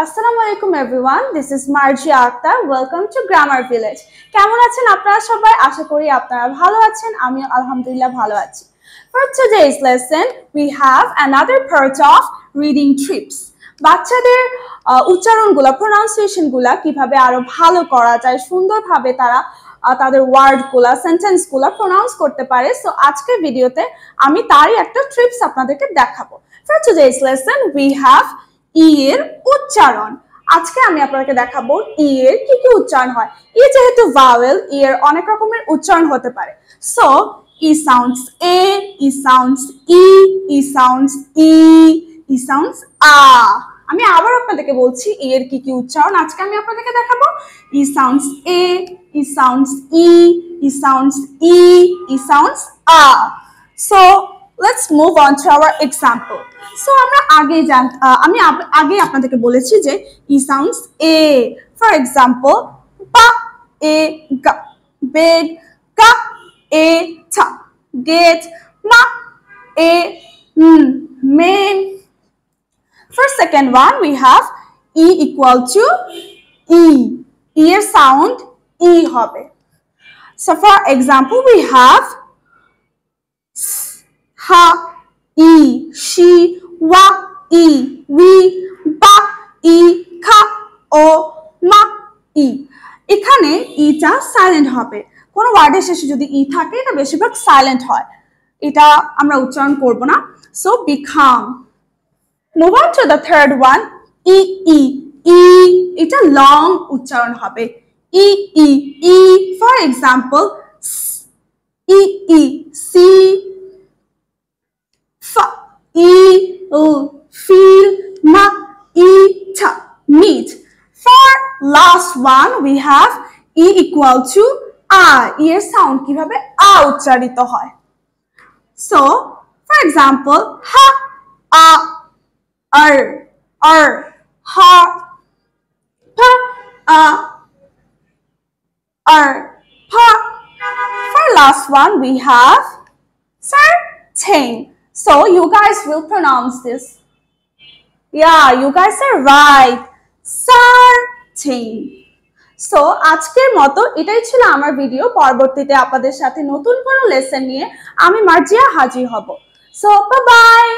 আসসালামু আলাইকুম everyone, this is Marzia Akter. Welcome to grammar village. কেমন আছেন আপনারা সবাই? আশা করি আপনারা ভালো আছেন। আমি আলহামদুলিল্লাহ ভালো আছি। For today's lesson, we have another part of reading trips. বাচ্চাদের উচ্চারণগুলো, প্রনাউন্সিয়েশনগুলো কিভাবে আরো ভালো করা যায়, সুন্দরভাবে তারা তাদের ওয়ার্ডগুলো, সেন্টেন্সগুলো প্রনাউন্স করতে পারে। সো আজকের ভিডিওতে আমি তারই একটা ট্রিপস আপনাদেরকে দেখাবো। For today's lesson, we have ই এর উচ্চারণ। আজকে আমি আপনাদেরকে দেখাবো ই এর কি কি উচ্চারণ হয়। ই যেহেতু ভাওয়েল, ই এর অনেক রকমের উচ্চারণ হতে পারে। সো ই সাউন্ডস এ, ই সাউন্ডস ই, ই সাউন্ডস ই, ই সাউন্ডস আ। আমি আবার আপনাদেরকে বলছি ই এর কি কি উচ্চারণ আজকে আমি আপনাদেরকে দেখাবো। ই সাউন্ডস এ, ই সাউন্ডস ই, ই সাউন্ডস ই, ই সাউন্ডস আ। So let's move on to our example. So আমরা আমি আগে আপনাদেরকে বলেছি যে ই সাউন্ডস এ। ফর এক্সাম্পল, বা এ গা, বেগ, গা এ টা, গেট, মা এ main. For second one, we have e equal to e. E এর সাউন্ড ই হবে। So for example, we have ha, E, she, wa, E, we, ba, ই, খা, ও, মা, ই। এখানে ইটা সাইলেন্ট হবে। কোনো ওয়ার্ডের শেষে যদি ই থাকে এটা বেশিরভাগ সাইলেন্ট হয়, এটা আমরা উচ্চারণ করব না। So become. Move on to the third one, E E E, এটা লং উচ্চারণ হবে। E E E. For example, E E see, feel, ma, eat, meat. For last one, we have e equal to a. এর sound কিভাবে আ উচ্চারিত হয়। So, for example, ha, a, ha, pa, pa. For last one, we have certain. So you guys will pronounce this. Yeah, you guys are right. Certain. So আজকের মতো এটাই ছিল আমার video. পরবর্তীতে আপনাদের সাথে নতুন কোনো লেসন নিয়ে আমি মার্জিয়া হাজির হব। So bye bye.